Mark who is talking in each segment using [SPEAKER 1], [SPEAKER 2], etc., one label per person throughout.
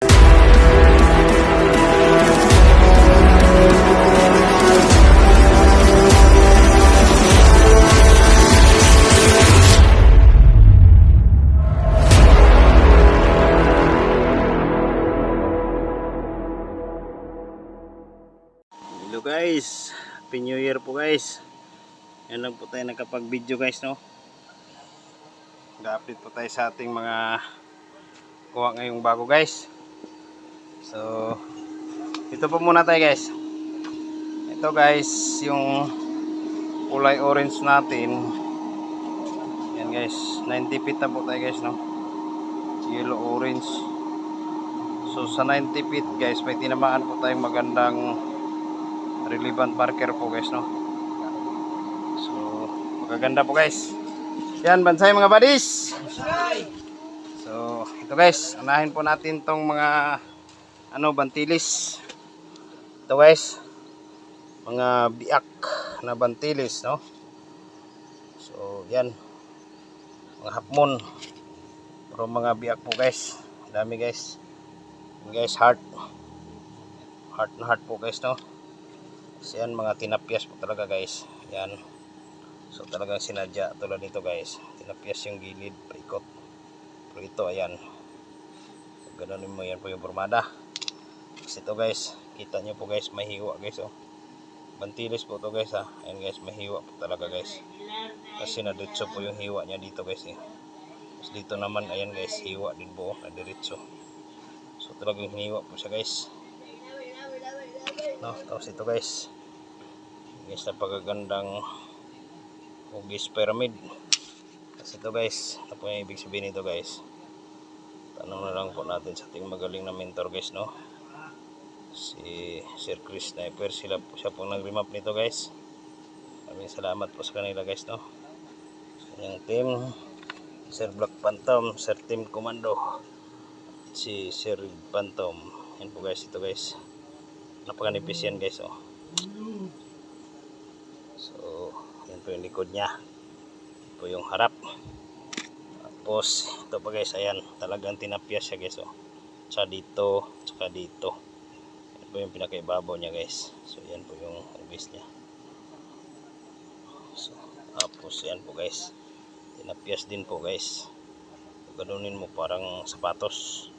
[SPEAKER 1] Hello guys, Happy New Year po guys. Yan lang po tayo nakapag video guys, no. Ga-update po tayo sa ating mga kuha ngayong bago guys. So ito po muna tayo guys. Ito guys yung kulay orange natin. Yan guys, 90 feet na po tayo guys, no. Yellow orange. So sa 90 feet guys, may tinamaan po tayong magandang relevant marker po guys, no. So magaganda po guys. Yan, bansay mga buddies. So ito guys, unahin po natin tong mga bantilis. Ito guys, mga biak na bantilis, no. So yan, mga hapmon, pero mga biak po guys, dami guys. Yan guys, heart na heart po guys, no. So yan, mga tinapyas po talaga guys. Yan. So talagang sinadya tulad nito guys. Tinapyas yung gilid, paikot. Pero ito ayan. So, ganoon mo, yan po yung burmada. Kasi ito guys, kita nyo po guys, may hiwa guys, oh. Bantilis po ito guys, ha. Ayan guys, may hiwa po talaga guys. Kasi nadiretso po yung hiwa niya dito guys, eh. Tapos dito naman ayan guys, hiwa din po, nadiretso. So talagang hiwa po siya guys. No, tapos ito guys, napakagandang hugis pyramid. Tapos ito guys, ano po yung ibig sabihin nito guys? Tanong na lang po natin sa ating magaling na mentor guys, no. Si Sir Chris Sniper, siya po nag-remap nito guys. Maraming salamat po sa kanila guys, no. So, yung team Sir Black Phantom, Sir Team Commando, si Sir Phantom. Yan po guys, ito guys, napakanipis yan guys, oh. So yan po yung likod nya, yan po yung harap. Tapos ito pa guys, ayan, talagang tinapyas siya guys, oh. Tsaka dito, tsaka dito. Yan po yung pinakaibabaw nya guys. So yan po yung base nya. So, tapos yan po guys, tinapyas din po guys. Ganunin mo parang sapatos,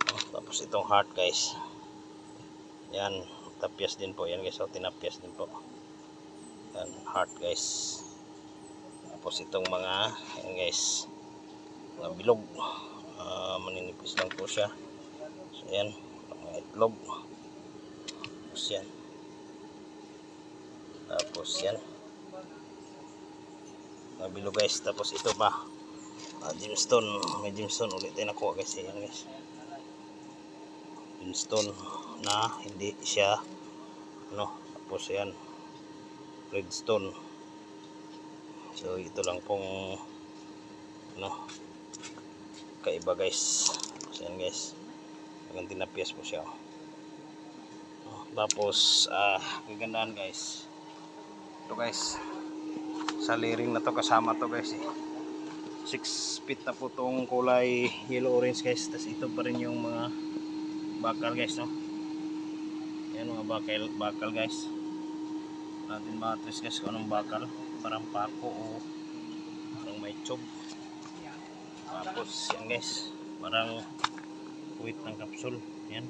[SPEAKER 1] oh. Tapos itong heart guys, yan, tapyas din po yan guys, so tinapyas din po. Yan, heart guys. Tapos itong mga, yan guys, mga bilog, maninipis lang po siya. So yan, mga itlog. Tapos yan. Tapos yan, mga bilog guys. Tapos ito pa, gemstone. May gemstone ulit tayo nakuha guys, yan guys. Gemstone na hindi siya tapos yan, redstone. So ito lang pong kaiba guys. So yan guys, hanggang tinapyas po siya, tapos kagandahan guys, ito guys, sa layering na to, kasama to guys, 6 feet na po tong kulay yellow orange guys. Tapos ito pa rin yung mga bakal guys, no. Yan mga bakal guys. Natin matris guys kung anong bakal, parang pako o parang may tube. Tapos yan guys, parang puwit ng kapsul. Yan,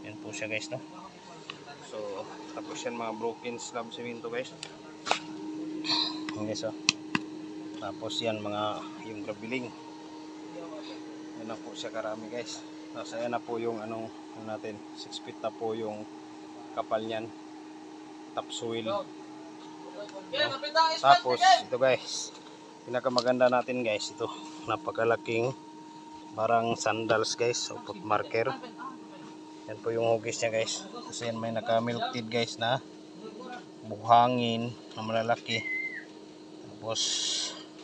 [SPEAKER 1] yan po siya guys, no. So tapos yan, mga broken slab semento guys. Yan guys, oh. Tapos yan mga yung graveling, yan na po siya karami guys. Tapos ayan na po yung natin, 6 feet na po yung kapal niyan, topsoil. Tapos ito guys, pinakamaganda natin guys, ito napakalaking parang sandals guys, o foot marker. Yan po yung hugis niya guys. Kasi yan, may naka-milk tea guys na buhangin na malalaki. Tapos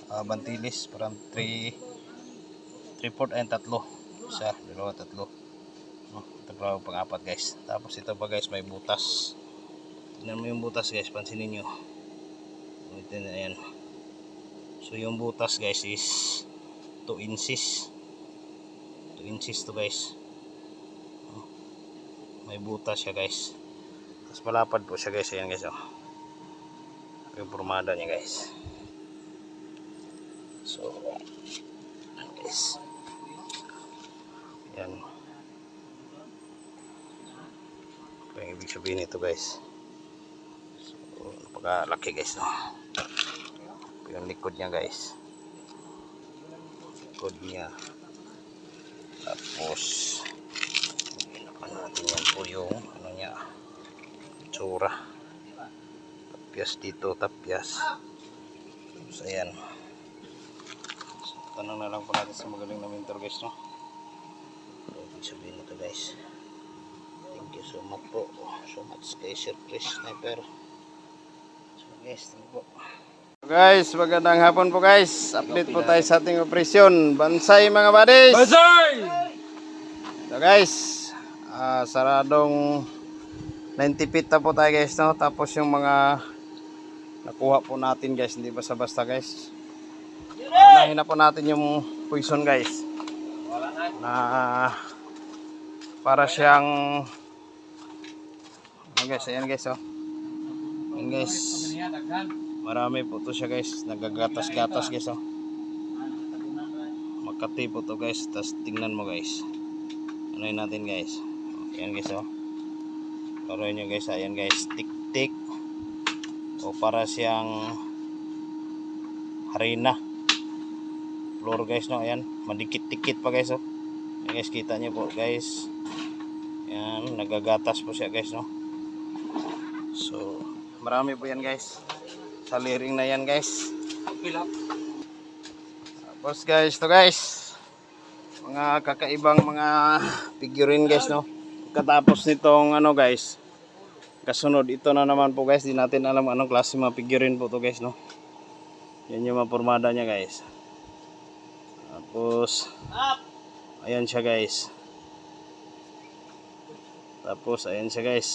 [SPEAKER 1] bantilis, parang 3/4 ay tatlo. Isa, dalawa, tatlo. Ito pa pang-apat guys. Tapos ito pa guys, may butas. Tingnan mo yung butas guys, pansinin nyo. Ito na yan. So yung butas guys is 2 inches. 2 inches to guys. May butas siya guys. Tapos malapad po siya guys. Ayan guys oh. Yung pormada niya guys. So ayan guys. Ayan. Ito yung ibig sabihin nito guys. So napakalaki guys no. Ito yung likod niya guys. Likod niya. Tapos hinapan natin yan po yung ano niya, tsura. Tapyas dito, tapyas. So ayan. So, tanong na lang po natin sa magaling na mentor guys no. So ibig sabihin nito guys. Thank you so much po. So much kay Sir Chris Sniper. So guys, thank you po. Guys, magandang hapon po guys. Update po tayo sa ating operasyon. Bansay mga buddies.
[SPEAKER 2] Bansay!
[SPEAKER 1] So guys, saradong 90 feet na po tayo guys no. Tapos yung mga nakuha po natin guys, hindi basta-basta guys. Unahin na po natin yung poison guys. Na para siyang guys, ayan guys oh. Ayan guys. Marami po to siya guys. Nagagatas-gatas guys oh. Makati po to guys. Tapos tingnan mo guys. Ano yun natin guys. Ayan guys oh. Laruin nyo guys. Ayan guys. Tik-tik. O para siyang harina. Floor guys no. Ayan. Madikit-dikit pa guys oh. Ayan guys. Kita nyo po guys. Ayan. Nagagatas po siya guys no. So marami po yan guys. Sa liring na yan guys. Tapos guys, to guys, mga kakaibang mga figurine guys no. Katapos nitong ano guys, kasunod ito na naman po guys. Di natin alam anong klase mga figurine po to guys no. Yan yung mga pormada niya guys. Tapos ayan siya guys. Tapos ayan siya guys.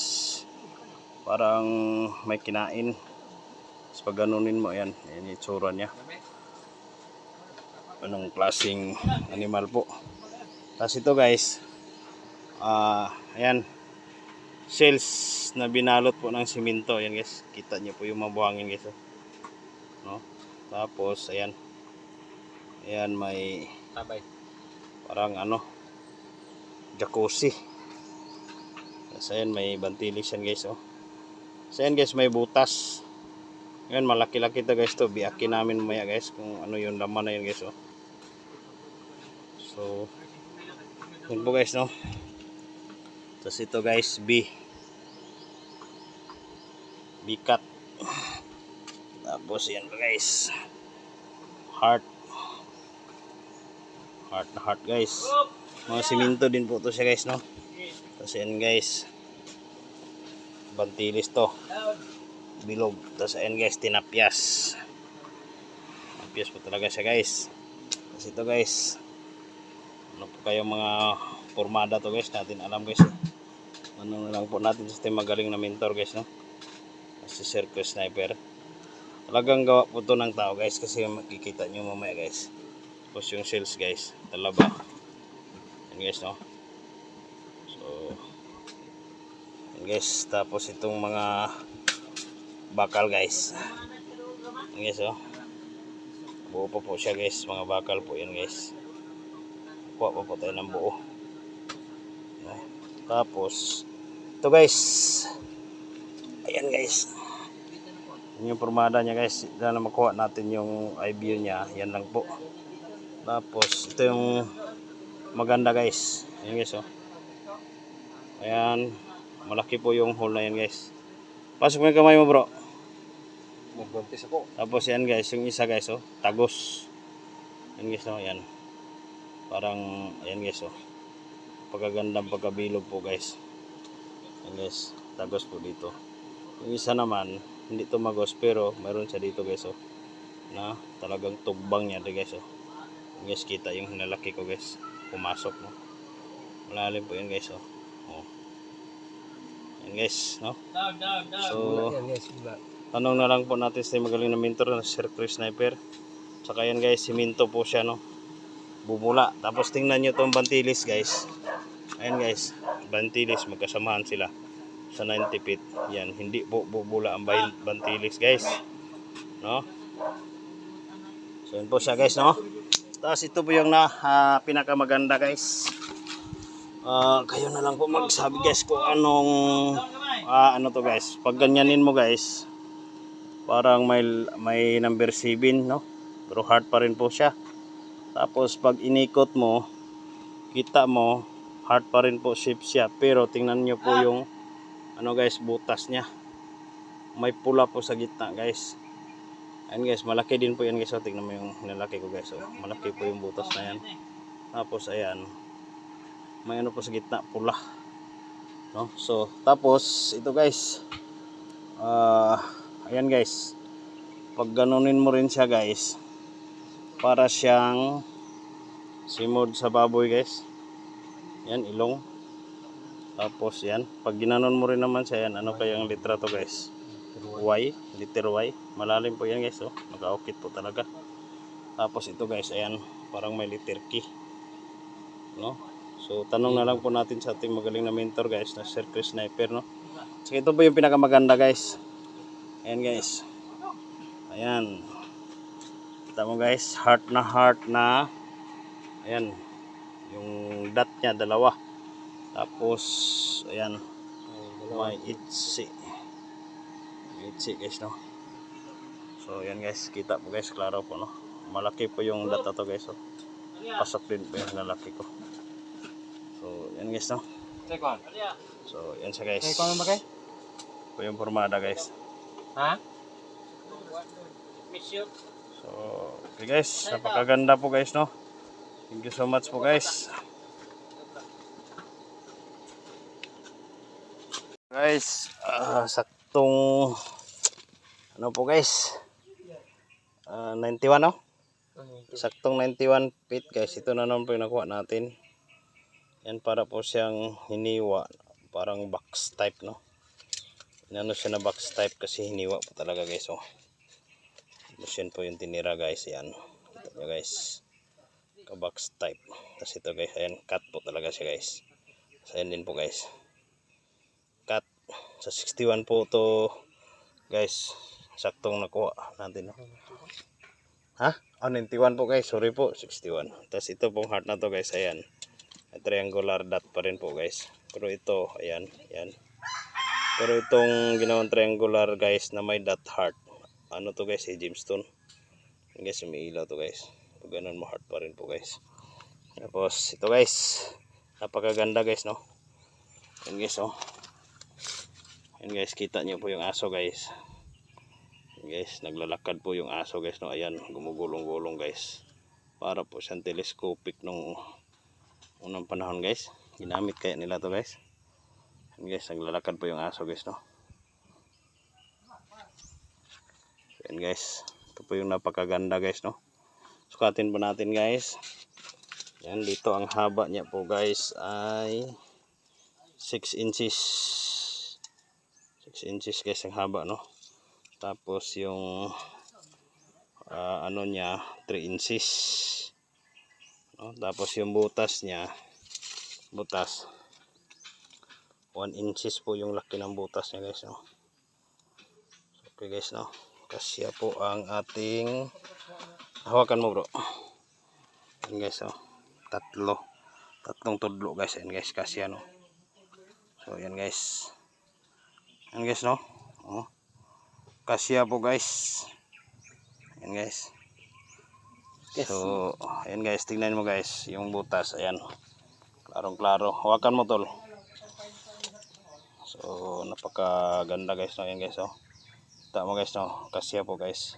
[SPEAKER 1] Parang may kinain. Tapos pag ganunin mo, ayan yung itsura niya. Anong klaseng animal po. Tapos ito guys, ayan, shells na binalot po ng simento. Ayan guys, kita niyo po yung mabuhangin guys. No? Tapos, ayan, ayan may parang ano, jacuzzi. Tapos ayan, may ventilation guys. Oh. So ayan guys, may butas. Ngayon malaki-laki to guys to. Biakin namin mamaya guys kung ano yung laman na yun guys oh. So yun po guys no. Tapos ito guys B cut. Tapos yan guys, heart na heart guys. Mga simento din po to siya guys no. Tapos yan guys, bantilis to, bilog. Tapos ayan guys, tinapyas. Tinapyas po talaga siya guys. Tapos ito guys, ano po kayong mga pormada to guys, natin alam guys. Ano na lang po natin sa magaling na mentor guys no. Si Sir Chris Sniper. Talagang gawa po to ng tao guys, kasi makikita nyo mamaya guys. Tapos yung shells guys, talaba. Ayan guys no. So ayan guys, tapos itong mga bakal guys. Yan guys oh. Buo pa po siya guys, mga bakal po yan guys. Kuha pa po tayo ng buo. Tapos ito guys, ayan guys, yan yung pormada niya guys. Dahil na makuha natin yung eye view niya, yan lang po. Tapos ito yung maganda guys. Ayan guys oh. Ayan, malaki po yung hole na yan guys. Pasok mo yung kamay mo bro.
[SPEAKER 2] Magbuntis ako.
[SPEAKER 1] Tapos yan guys, yung isa guys oh, tagos. Yan guys oh, yan. Parang ayan guys oh. Pagkagandang pagkabilog po guys. Yan guys, tagos po dito. Yung isa naman, hindi tumagos pero mayroon siya dito guys oh. Na talagang tugbang niya guys oh. Yan guys, kita yung hinalaki ko guys. Pumasok no. Malalim po yan guys oh. Oh. Yan guys no. So tanong na lang po natin sa magaling na mentor na Sir Chris Sniper. Tsaka yan guys, siminto po siya no. bubula. Tapos tingnan nyo tong bantilis guys. Ayan guys, bantilis, magkasamahan sila sa 90 feet. Yan, hindi po bubula ang bantilis guys. No? So yun po siya guys, no? Tapos ito po yung pinakamaganda guys. Kayo na lang po magsabi guys kung anong ano to guys. Pag ganyanin mo guys, parang may number 7, no? Pero hard pa rin po siya. Tapos pag inikot mo, kita mo hard pa rin po shape siya. Pero tingnan nyo po yung ano guys, butas niya. May pula po sa gitna guys. Ayan guys, malaki din po yan guys. So, tingnan mo yung nilaki ko guys. So, malaki po yung butas na yan. Tapos ayan, may ano po sa gitna, pula. No? So, tapos ito guys. Ayan guys. Pag ganunin mo rin siya guys, para siyang simod sa baboy guys. Yan, ilong. Tapos yan, pag ginanon mo rin naman siya, yan, ano kayang litra to guys? Y, letter Y. Malalim po yan guys, oh. Nakaukit po talaga. Tapos ito guys, ayan, parang may letter K. No? So, tanong na lang po natin sa ating magaling na mentor guys, na Sir Chris Sniper, no? So, ito po yung pinakamaganda guys. Ayan guys. Ayan. Kita mo guys, heart na. Ayan. Yung dot niya, dalawa. Tapos, ayan. May itsi guys, no? So, ayan guys. Kita po guys, klaro po, no? Malaki po yung dot na to guys, oh. Pasok din po yung lalaki ko. So, ayan guys, no? So, ayan siya guys. Po yung formada guys.
[SPEAKER 2] Ha?
[SPEAKER 1] So, okay guys, napakaganda po guys, no? Thank you so much po guys. Guys, saktong ano po guys, 91, no? Saktong 91 feet guys. Ito na naman po yung nakuha natin. Yan, para po siyang hiniwa, parang box type, no? Inano siya na box type kasi hiniwa po talaga guys, oh. Yan po yung tinira guys, yan. Kita nyo guys, ka box type. Tapos ito guys, ayan, cut po talaga siya guys. So ayan din po guys, cut. Sa 61 po to guys, saktong nakuha natin, no? Ha? 91 po guys, sorry po, 61. Tapos ito pong heart na to guys, ayan, triangular dot pa rin po guys. Pero ito, ayan, ayan. Pero itong ginawang triangular guys na may dot heart, ano to guys, gemstone. Yan guys, umiilaw to guys. Pag ganun mo, heart pa rin po guys. Tapos ito guys, napakaganda guys, no? Yan guys, oh. Yan guys, kita nyo po yung aso guys. Yan guys, naglalakad po yung aso guys, no? Ayan, gumugulong-gulong guys. Para po siyang telescopic nung unang panahon guys. Ginamit kaya nila to guys. Yan guys, naglalakad po yung aso guys, no? Yan guys, ito po yung napakaganda guys, no? Sukatin po natin guys. Yan, dito ang haba niya po guys ay 6 inches. 6 inches guys ang haba, no? Tapos yung ano niya, 3 inches, no? Tapos yung butas niya, butas 1 inches po yung laki ng butas niya guys, no? Okay guys, no? Kasya po ang ating, hawakan mo bro. Yan guys, oh. Tatlong tudlo guys. Yan guys, kasya, no? So yan guys. Yan guys, no? Oh. Kasya po guys. Yan guys. So ayan guys, tingnan mo guys yung butas. Ayan, klarong klaro. Hawakan mo tol. So napakaganda guys, no? Yan guys, oh. Kita mo guys, no? Kasya po guys.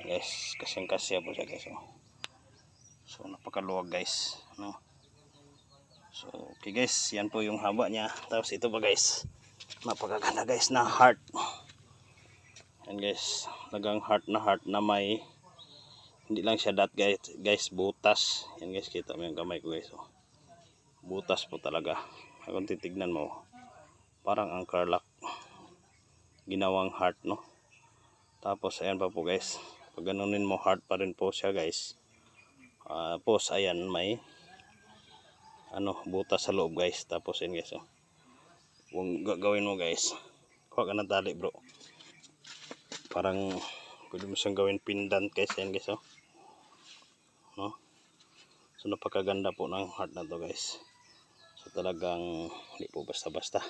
[SPEAKER 1] Guys, kasya po siya guys, oh. So napakaluwag guys, no? So okay guys, yan po yung haba niya. Tapos ito pa guys, napakaganda guys na heart. Yan guys, nagang heart na may, hindi lang siya dot guys, butas. Yan guys, kita mo yung kamay ko guys, oh. Butas po talaga. Kung titignan mo, parang anchor lock, ginawang heart, no? Tapos ayan pa po guys, pag ganunin mo, heart pa rin po siya guys. Tapos ayan may butas sa loob guys. Tapos yun guys, oh. Kung gagawin mo guys, kuha ka ng tali bro. Parang pwede mo siyang gawin pendant guys. Yan guys, oh. No? So napakaganda po ng heart na to guys. So talagang hindi po basta-basta.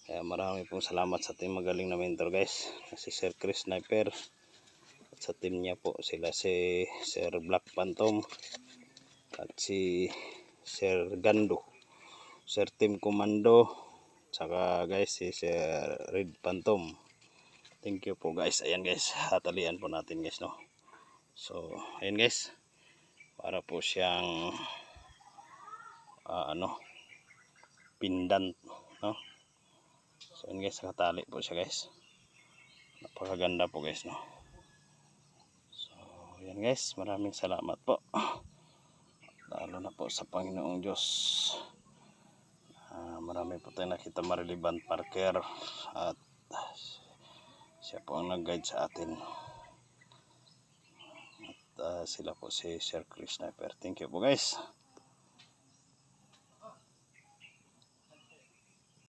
[SPEAKER 1] Kaya marami pong salamat sa ating magaling na mentor guys. Si Sir Chris Sniper. At sa team niya po sila si Sir Black Phantom. At si Sir Gando. Sir Team Commando. Tsaka guys si Sir Red Phantom. Thank you po guys. Ayan guys. Hatalian po natin guys, no. So ayan guys. Para po siyang pendant, no. So ayan guys, nakatali po siya guys. Napakaganda po guys, no. So ayan guys, maraming salamat po. Lalo na po sa Panginoong Diyos. Marami po tayong nakita relevant marker at siya po ang nag-guide sa atin. At sila po si Sir Chris Sniper. Thank you po guys.